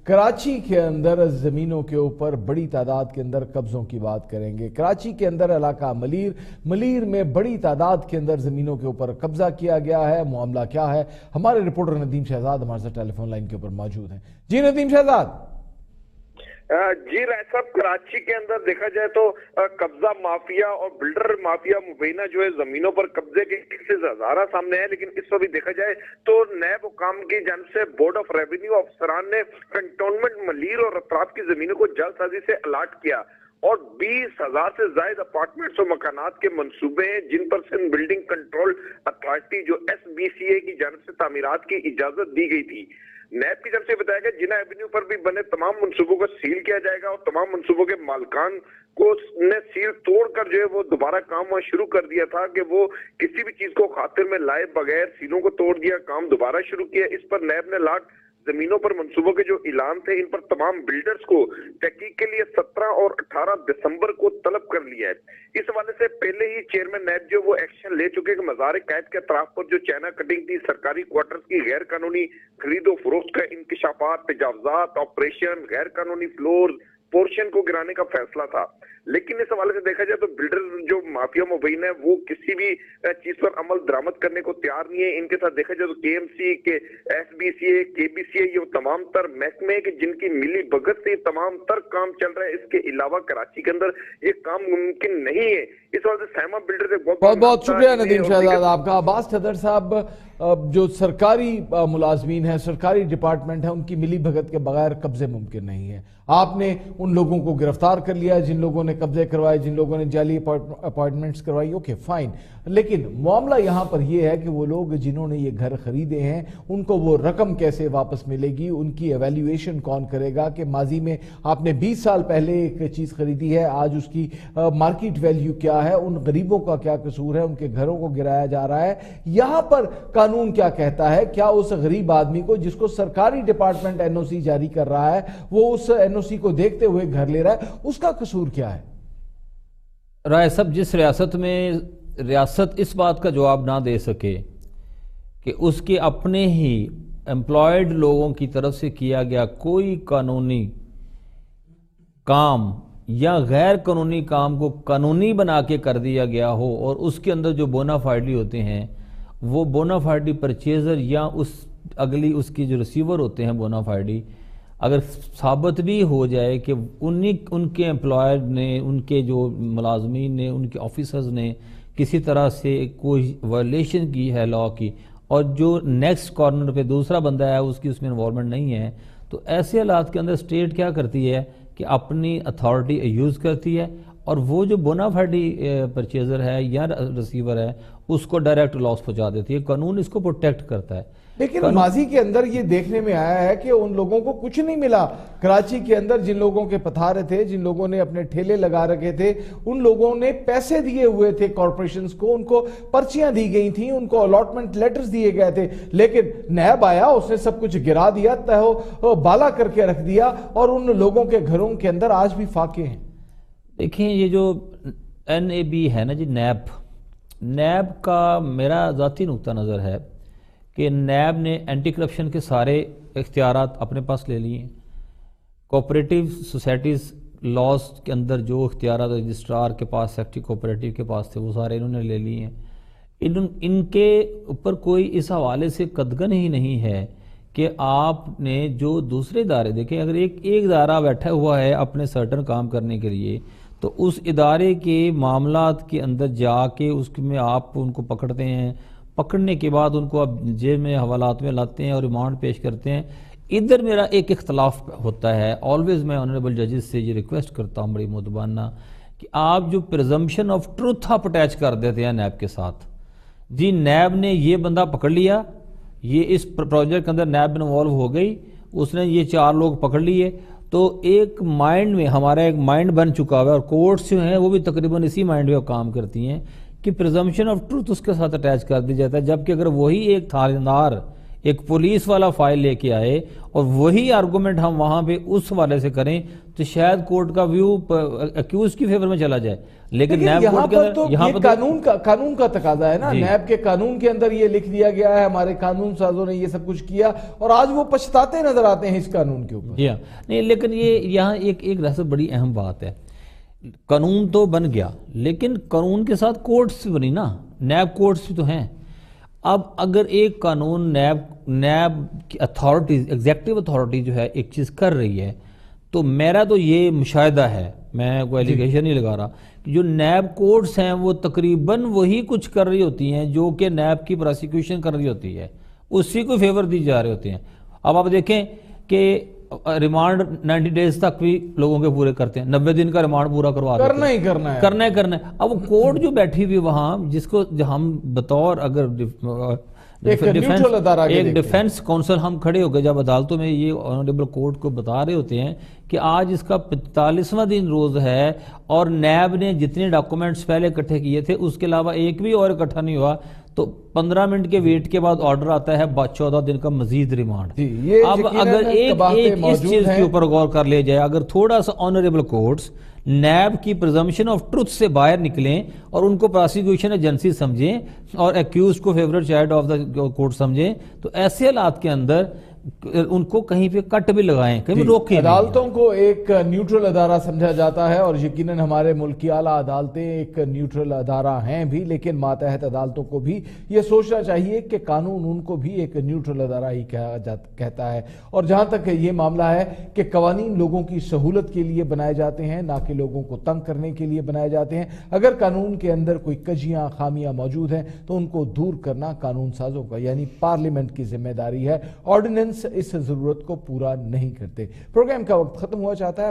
कराची के अंदर ज़मीनों के ऊपर बड़ी तादाद के अंदर कब्ज़ों की बात करेंगे। कराची के अंदर इलाका मलीर में बड़ी तादाद के अंदर ज़मीनों के ऊपर कब्ज़ा किया गया है। मामला क्या है, हमारे रिपोर्टर नदीम शहजाद हमारे साथ टेलीफोन लाइन के ऊपर मौजूद हैं। जी नदीम शहजाद। जी राय साहब, कराची के अंदर देखा जाए तो कब्जा माफिया और बिल्डर माफिया मुबैना जो है जमीनों पर कब्जे के केसेस हजारा सामने है। लेकिन इस वक्त भी देखा जाए तो नैब हुकाम की जानिब से बोर्ड ऑफ रेवेन्यू अफसरान ने कंटोनमेंट मलीर और अतराफ की जमीनों को जल्दसाजी से अलाट किया और 20,000 से ज्यादा अपार्टमेंट्स और मकानात के मंसूबे हैं जिन पर सिंध बिल्डिंग कंट्रोल अथॉरिटी जो SBCA की जानिब से तामीरात की इजाजत दी गई थी। नैब की तरफ से बताया गया जिना एवेन्यू पर भी बने तमाम मंसूबों को सील किया जाएगा और तमाम मंसूबों के मालकान को ने सील तोड़कर जो है वो दोबारा काम शुरू कर दिया था कि वो किसी भी चीज को खातिर में लाए बगैर सीलों को तोड़ दिया, काम दोबारा शुरू किया। इस पर नैब ने लाट जमीनों पर मंसूबों के जो ऐलान थे इन पर तमाम बिल्डर्स को तहकीक के लिए 17 और 18 दिसंबर को तलब कर लिया है। इस हवाले से पहले ही चेयरमैन नैब जो वो एक्शन ले चुके कि मज़ार कैद के अतराफ पर जो चाइना कटिंग थी, सरकारी क्वार्टर्स की गैर कानूनी खरीदो फरोख्त का इंकशाफात, तजावजात, ऑपरेशन, गैर कानूनी फ्लोर पोर्शन को गिराने का फैसला था। लेकिन इस हवाले से देखा जाए तो बिल्डर जो माफिया मुबैन है वो किसी भी चीज पर अमल दरामद करने को तैयार नहीं है। इनके साथ देखा जाए तो KMC के SBCA KBCA ये तमाम तर महकमे के जिनकी मिली भगत से तमाम तर काम चल रहा है। इसके अलावा कराची के अंदर ये काम मुमकिन नहीं है। इस वजह से सहमा बिल्डर से बहुत बहुत शुक्रिया नदीम शहजाद आपका। अब्बास खदर साहब, जो सरकारी मुलाजमीन है, सरकारी डिपार्टमेंट है, उनकी मिली भगत के बगैर कब्जे मुमकिन नहीं है। आपने उन लोगों को गिरफ्तार कर लिया जिन लोगों ने कब्जे करवाए, जिन लोगों ने जाली अपॉइंटमेंट्स करवाई, ओके फाइन। लेकिन मामला यहाँ पर यह है कि वो लोग जिन्होंने ये घर खरीदे हैं उनको वो रकम कैसे वापस मिलेगी, उनकी एवेल्यूएशन कौन करेगा कि माजी में आपने 20 साल पहले एक चीज़ खरीदी है, आज उसकी मार्केट वैल्यू क्या है, उन गरीबों का क्या कसूर है, उनके घरों को गिराया जा रहा है। यहाँ पर कानून क्या कहता है, क्या उस गरीब आदमी को जिसको सरकारी डिपार्टमेंट NOC जारी कर रहा है वो उस NOC को देखते हुए घर ले रहा है, उसका कसूर क्या है? राय साहब, जिस रियासत में रियासत इस बात का जवाब ना दे सके कि उसके अपने ही एम्प्लॉयड लोगों की तरफ से किया गया कोई कानूनी काम या गैर कानूनी काम को कानूनी बना के कर दिया गया हो और उसके अंदर जो बोनाफाइडी होते हैं वो बोनाफाइडी परचेजर या उस अगली उसकी जो रिसीवर होते हैं बोनाफाइडी, अगर साबित भी हो जाए कि उनके एम्प्लॉयर ने, उनके जो मुलाजमीन ने, उनके ऑफिसर्स ने किसी तरह से कोई वायलेशन की है लॉ की और जो नेक्स्ट कॉर्नर पे दूसरा बंदा है उसकी उसमें इन्वॉल्वमेंट नहीं है, तो ऐसे हालात के अंदर स्टेट क्या करती है कि अपनी अथॉरिटी यूज़ करती है और वो जो बोनाफाइडी परचेजर है या रिसीवर है उसको डायरेक्ट लॉस पहुंचा देती है। कानून इसको प्रोटेक्ट करता है। लेकिन माजी के अंदर ये देखने में आया है कि उन लोगों को कुछ नहीं मिला। कराची के अंदर जिन लोगों के पथारे थे, जिन लोगों ने अपने ठेले लगा रखे थे, उन लोगों ने पैसे दिए हुए थे कॉर्पोरेशंस को, उनको पर्चियां दी गई थी, उनको अलॉटमेंट लेटर्स दिए गए थे। लेकिन नैब आया, उसने सब कुछ गिरा दिया, तहो बाला करके रख दिया और उन लोगों के घरों के अंदर आज भी फाके हैं। देखिए, ये जो NAB है ना जी, नैब का मेरा ज़ाती नुक्ता नज़र है कि नैब ने एंटी करप्शन के सारे इख्तियारात अपने पास ले लिए। कोऑपरेटिव सोसाइटीज़ लॉज के अंदर जो इख्तियारात रजिस्ट्रार के पास, सेक्रेटरी कोऑपरेटिव के पास थे, वो सारे इन्होंने ले लिए हैं। इनके ऊपर कोई इस हवाले से कदगन ही नहीं है कि आपने जो दूसरे इदारे देखे, अगर एक इदारा बैठा हुआ है अपने सर्टन काम करने के लिए तो उस इदारे के मामलात के अंदर जाके उसमें आप उनको पकड़ते हैं, पकड़ने के बाद उनको आप जेल में हवालात में लाते हैं और रिमांड पेश करते हैं। इधर मेरा एक इख्तलाफ होता है। ऑलवेज मैं ऑनरेबल जजेस से ये रिक्वेस्ट करता हूँ बड़ी मुदबाना कि आप जो प्रिजम्पशन ऑफ ट्रूथ आप अटैच कर देते हैं नैब के साथ। जी, नैब ने ये बंदा पकड़ लिया, ये इस प्रोजेक्ट के अंदर नैब इन्वॉल्व हो गई, उसने ये 4 लोग पकड़ लिए, तो एक माइंड में हमारा एक माइंड बन चुका हुआ है और कोर्ट्स जो हैं वो भी तकरीबन इसी माइंड में काम करती हैं कि प्रिजम्पशन ऑफ ट्रूथ उसके साथ अटैच कर दी जाता है। जबकि अगर वही एक थानेदार ایک پولیس والا فائل لے کے آئے اور وہی آرگومنٹ ہم وہاں پہ اس حوالے سے کریں تو شاید کورٹ کا ویو ایکیوز کی فیور میں چلا جائے. لیکن نیب یہاں کورٹ کے پر اندر تو یہ قانون کا تقاضا ہے نا. نیب کے قانون کے اندر یہ لکھ دیا گیا ہے, ہمارے قانون سازوں نے یہ سب کچھ کیا اور آج وہ پچھتاتے نظر آتے ہیں اس قانون کے اوپر. جی ہاں, نہیں لیکن یہ یہاں ایک رہست بڑی اہم بات ہے. قانون تو بن گیا لیکن قانون کے ساتھ کورٹس بھی بنی نا, نیب کورٹس بھی تو ہیں. اب اگر ایک قانون نیب کی اتھارٹیز, ایگزیکٹو اتھارٹی جو ہے ایک چیز کر رہی ہے, تو میرا تو یہ مشاہدہ ہے, میں کوئی ایلیگیشن نہیں لگا رہا, جو نیب کورٹس ہیں وہ تقریباً وہی کچھ کر رہی ہوتی ہیں جو کہ نیب کی پراسیکیوشن کر رہی ہوتی ہے, اسی کو فیور دی جا رہے ہوتے ہیں. اب آپ دیکھیں کہ ریمانڈ 90 ڈیز تک بھی لوگوں کے پورے کرتے ہیں, 90 دن کا ریمانڈ پورا کروا دیتے ہیں, کرنا ہے. اب کورٹ جو بیٹھی ہوئی وہاں, جس کو ہم بطور اگر ایک ڈیفنس کونسل ہم کھڑے ہو گئے جب عدالتوں میں یہ آنریبل کورٹ کو بتا رہے ہوتے ہیں کہ آج اس کا 45واں دن روز ہے اور نیب نے جتنے ڈاکومنٹس پہلے اکٹھے کیے تھے اس کے علاوہ ایک بھی اور اکٹھا نہیں ہوا, تو 15 منٹ کے ویٹ کے بعد آرڈر آتا ہے 14 دن کا مزید ریمانڈ. اب اگر ایک اس چیز کے اوپر غور کر لیا جائے, اگر تھوڑا سا آنریبل کورٹس نیب کی پرزمپشن آف ٹروتھ سے باہر نکلیں اور ان کو پراسیکیوشن ایجنسی سمجھیں اور ایکیوز کو favourite child of the court سمجھیں, تو ایسے حالات کے اندر ان کو کہیں پہ کٹ بھی لگائیں, کہیں روکیں. عدالتوں کو ایک نیوٹرل ادارہ سمجھا جاتا ہے اور یقیناً ہمارے ملک کی اعلیٰ عدالتیں ایک نیوٹرل ادارہ ہیں بھی, لیکن ماتحت عدالتوں کو بھی یہ سوچنا چاہیے کہ قانون ان کو بھی ایک نیوٹرل ادارہ ہی کہتا ہے. اور جہاں تک یہ معاملہ ہے کہ قوانین لوگوں کی سہولت کے لیے بنائے جاتے ہیں, نہ کہ لوگوں کو تنگ کرنے کے لیے بنائے جاتے ہیں. اگر قانون کے اندر کوئی کجیاں خامیاں موجود ہیں تو ان کو دور کرنا قانون سازوں کا یعنی پارلیمنٹ کی ذمہ داری ہے. آرڈیننس اس ضرورت کو پورا نہیں کرتے. پروگرام کا وقت ختم ہوا چاہتا ہے.